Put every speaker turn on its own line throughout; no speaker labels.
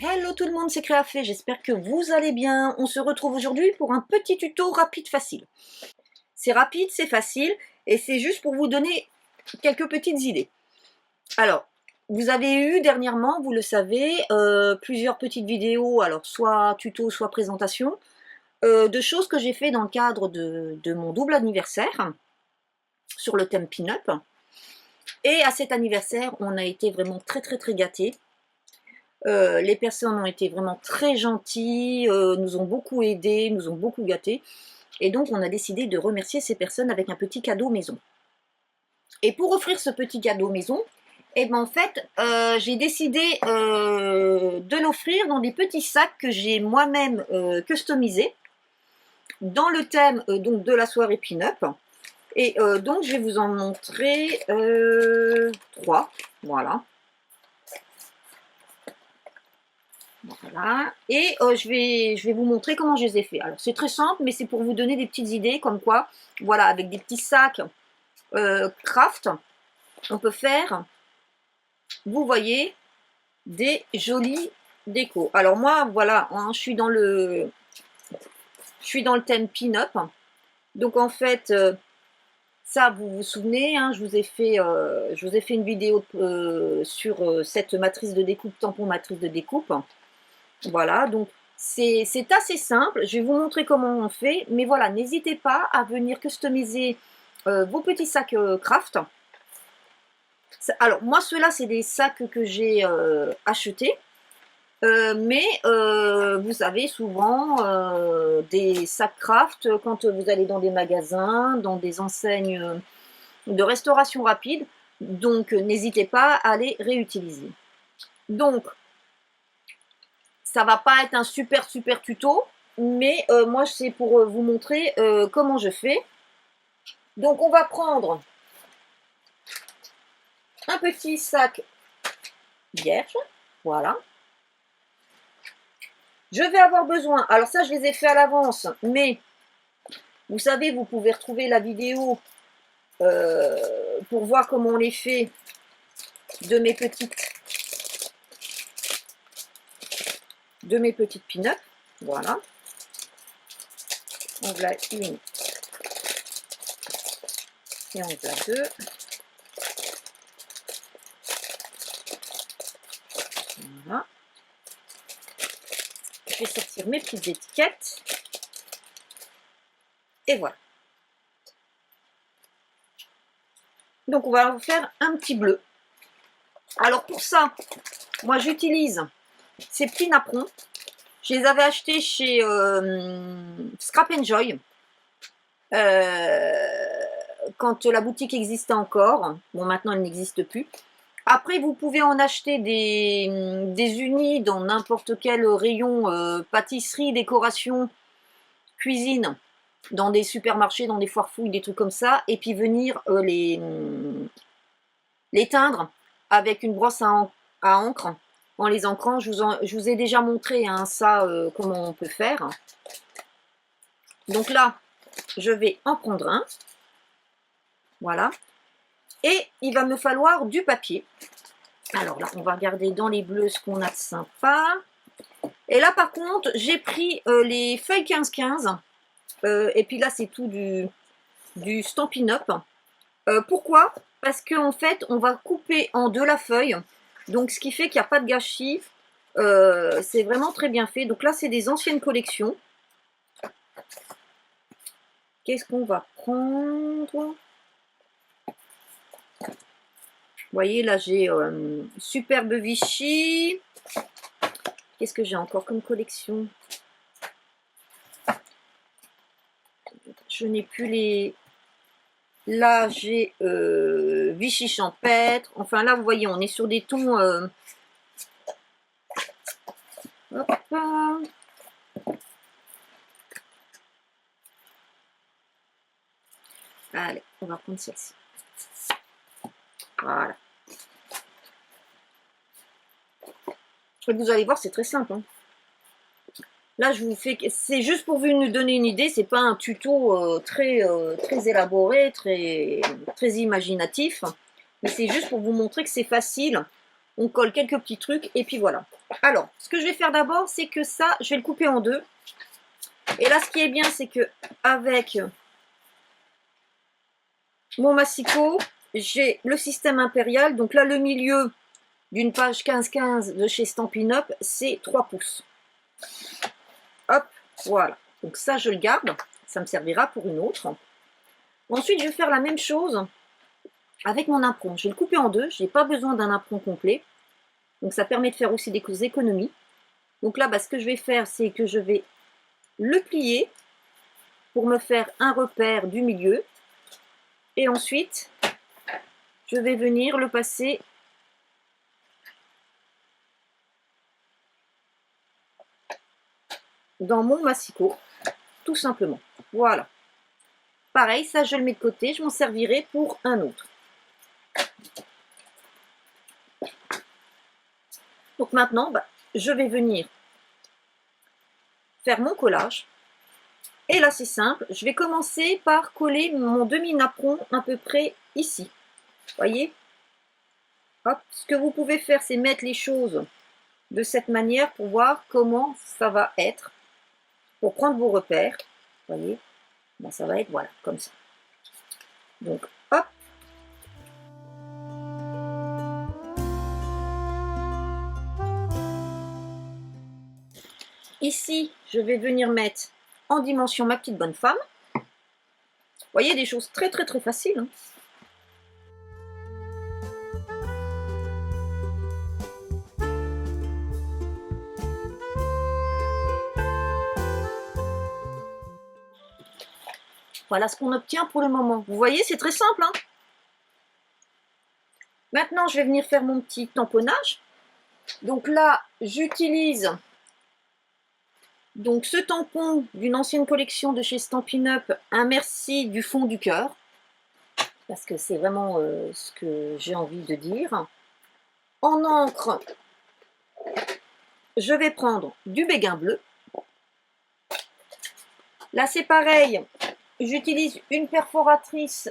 Hello tout le monde, c'est Créafait, j'espère que vous allez bien. On se retrouve aujourd'hui pour un petit tuto rapide facile. C'est rapide, c'est facile et c'est juste pour vous donner quelques petites idées. Alors, vous avez eu dernièrement, vous le savez, plusieurs petites vidéos, alors soit tuto, soit présentation, de choses que j'ai fait dans le cadre de mon double anniversaire sur le thème pin-up. Et à cet anniversaire, on a été vraiment très gâtés. Les personnes ont été vraiment très gentilles, nous ont beaucoup aidés, nous ont beaucoup gâtés. Et donc, on a décidé de remercier ces personnes avec un petit cadeau maison. Et pour offrir ce petit cadeau maison, eh ben, en fait, j'ai décidé de l'offrir dans des petits sacs que j'ai moi-même customisés dans le thème donc de la soirée pin-up. Et donc, je vais vous en montrer 3. Voilà. Voilà, et je vais vous montrer comment je les ai fait. Alors c'est très simple, mais c'est pour vous donner des petites idées, comme quoi, voilà, avec des petits sacs craft, on peut faire, vous voyez, des jolis décos. Alors moi, voilà, hein, je suis dans le thème pin-up, donc en fait, ça, vous vous souvenez, hein, je vous ai fait une vidéo sur cette matrice de découpe, tampon matrice de découpe. Voilà, donc c'est assez simple. Je vais vous montrer comment on fait. Mais voilà, n'hésitez pas à venir customiser vos petits sacs craft. Alors, moi, ceux-là, c'est des sacs que j'ai achetés. Mais vous avez souvent des sacs craft quand vous allez dans des magasins, dans des enseignes de restauration rapide. Donc, n'hésitez pas à les réutiliser. Donc, ça va pas être un super tuto, mais moi c'est pour vous montrer comment je fais. Donc on va prendre un petit sac vierge, voilà. Je vais avoir besoin, alors ça je les ai fait à l'avance, mais vous savez, vous pouvez retrouver la vidéo pour voir comment on les fait de mes petites pin-up. Voilà. On voilà une et on voilà deux. Voilà. Je vais sortir mes petites étiquettes. Et voilà. Donc on va en faire un petit bleu. Alors pour ça, moi j'utilise ces petits napperons. Je les avais achetés chez Scrap Enjoy. Quand la boutique existait encore. Bon, maintenant elle n'existe plus. Après, vous pouvez en acheter des unis dans n'importe quel rayon pâtisserie, décoration, cuisine, dans des supermarchés, dans des foires fouilles, des trucs comme ça, et puis venir les teindre avec une brosse à encre. En les ancrant, je vous ai déjà montré hein, ça, comment on peut faire. Donc là, je vais en prendre un. Voilà. Et il va me falloir du papier. Alors là, on va regarder dans les bleus ce qu'on a de sympa. Et là, par contre, j'ai pris les feuilles 15-15. Et puis là, c'est tout du Stampin' Up. Pourquoi? Parce qu'en fait, on va couper en deux la feuille. Donc, ce qui fait qu'il n'y a pas de gâchis. C'est vraiment très bien fait. Donc là, c'est des anciennes collections. Qu'est-ce qu'on va prendre? Vous voyez, là, j'ai Superbe Vichy. Qu'est-ce que j'ai encore comme collection? Je n'ai plus les... Là, j'ai Vichy Champêtre. Enfin, là, vous voyez, on est sur des tons... Hop. Allez, on va prendre celle-ci. Voilà. Et vous allez voir, c'est très simple. Hein. Là, je vous fais, c'est juste pour vous donner une idée. C'est pas un tuto très élaboré, très imaginatif, mais c'est juste pour vous montrer que c'est facile On colle quelques petits trucs et puis voilà. Alors, ce que je vais faire d'abord, c'est que ça, je vais le couper en deux. Et là, ce qui est bien, c'est que avec mon massicot, j'ai le système impérial. Donc là, le milieu d'une page 15-15 de chez Stampin' Up, c'est 3 pouces. Hop, voilà. Donc ça, je le garde. Ça me servira pour une autre. Ensuite, je vais faire la même chose avec mon apron. Je vais le couper en deux. Je n'ai pas besoin d'un apron complet. Donc ça permet de faire aussi des économies. Donc là, ce que je vais faire, c'est que je vais le plier pour me faire un repère du milieu. Et ensuite, je vais venir le passer dans mon massicot, tout simplement. Voilà. Pareil, ça je le mets de côté, je m'en servirai pour un autre. Donc maintenant, je vais venir faire mon collage. Et là, c'est simple. Je vais commencer par coller mon demi-napperon à peu près ici. Voyez? Hop. Ce que vous pouvez faire, c'est mettre les choses de cette manière pour voir comment ça va être. Pour prendre vos repères. Voyez? Ça va être, voilà, comme ça. Donc, hop. Ici, je vais venir mettre en dimension ma petite bonne femme. Vous voyez, des choses très très très faciles. Hein. Voilà ce qu'on obtient pour le moment. Vous voyez, c'est très simple. Hein. Maintenant, je vais venir faire mon petit tamponnage. Donc là, j'utilise donc ce tampon d'une ancienne collection de chez Stampin' Up, un merci du fond du cœur, parce que c'est vraiment ce que j'ai envie de dire. En encre, je vais prendre du béguin bleu. Là, c'est pareil. J'utilise une perforatrice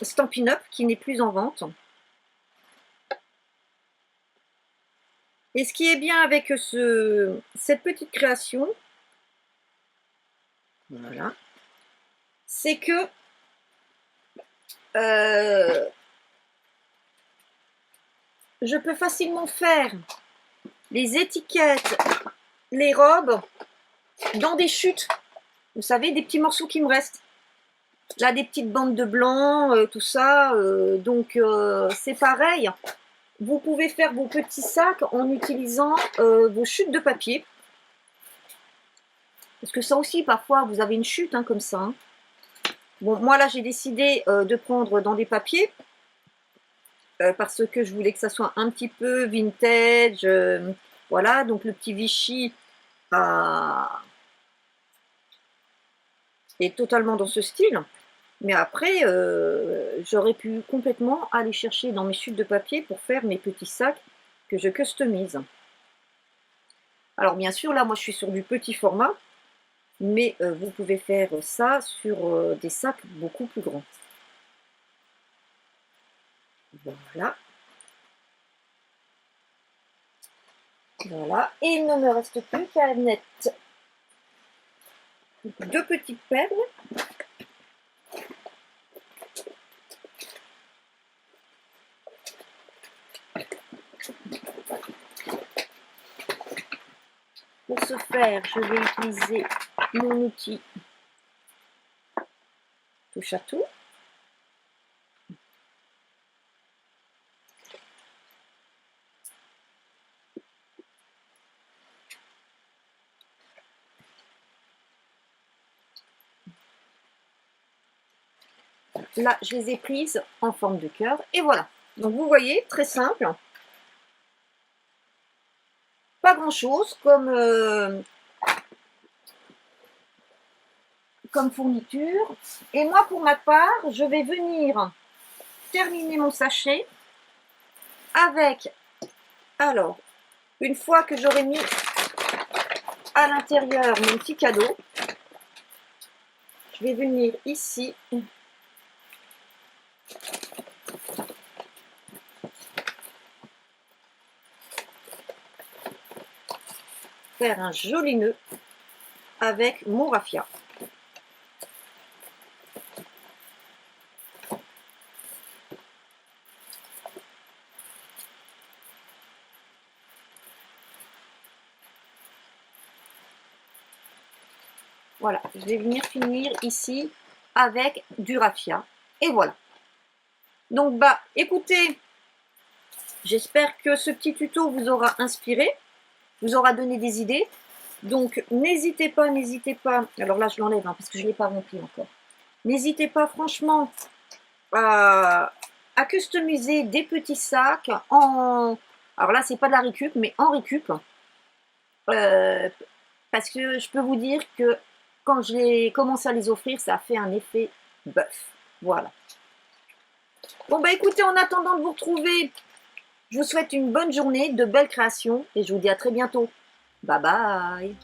Stampin' Up qui n'est plus en vente. Et ce qui est bien avec cette petite création, voilà, c'est que je peux facilement faire les étiquettes, les robes dans des chutes. Vous savez, des petits morceaux qui me restent. Là, des petites bandes de blanc, tout ça. Donc, c'est pareil. Vous pouvez faire vos petits sacs en utilisant vos chutes de papier. Parce que ça aussi, parfois, vous avez une chute comme ça. Hein. Bon, moi, là, j'ai décidé de prendre dans des papiers. Parce que je voulais que ça soit un petit peu vintage. Voilà, donc le petit Vichy est totalement dans ce style. Mais après, j'aurais pu complètement aller chercher dans mes chutes de papier pour faire mes petits sacs que je customise. Alors bien sûr, là, moi, je suis sur du petit format, mais vous pouvez faire ça sur des sacs beaucoup plus grands. Voilà. Voilà. Et il ne me reste plus qu'à mettre deux petites perles. Pour ce faire, je vais utiliser mon outil touche à tout. Là, je les ai prises en forme de cœur. Et voilà. Donc, vous voyez, très simple. Pas grand-chose comme fourniture. Et moi, pour ma part, je vais venir terminer mon sachet avec, alors, une fois que j'aurai mis à l'intérieur mon petit cadeau, je vais venir ici faire un joli nœud avec mon raffia. Voilà, je vais venir finir ici avec du raffia. Et voilà. Donc, bah, écoutez, j'espère que ce petit tuto vous aura inspiré, vous aura donné des idées. Donc, n'hésitez pas. Alors là, je l'enlève parce que je ne l'ai pas rempli encore. N'hésitez pas, franchement, à customiser des petits sacs en... Alors là, c'est pas de la récup, mais en récup. Parce que je peux vous dire que quand j'ai commencé à les offrir, ça a fait un effet bœuf. Voilà. Bon, bah écoutez, en attendant de vous retrouver, je vous souhaite une bonne journée, de belles créations et je vous dis à très bientôt. Bye bye.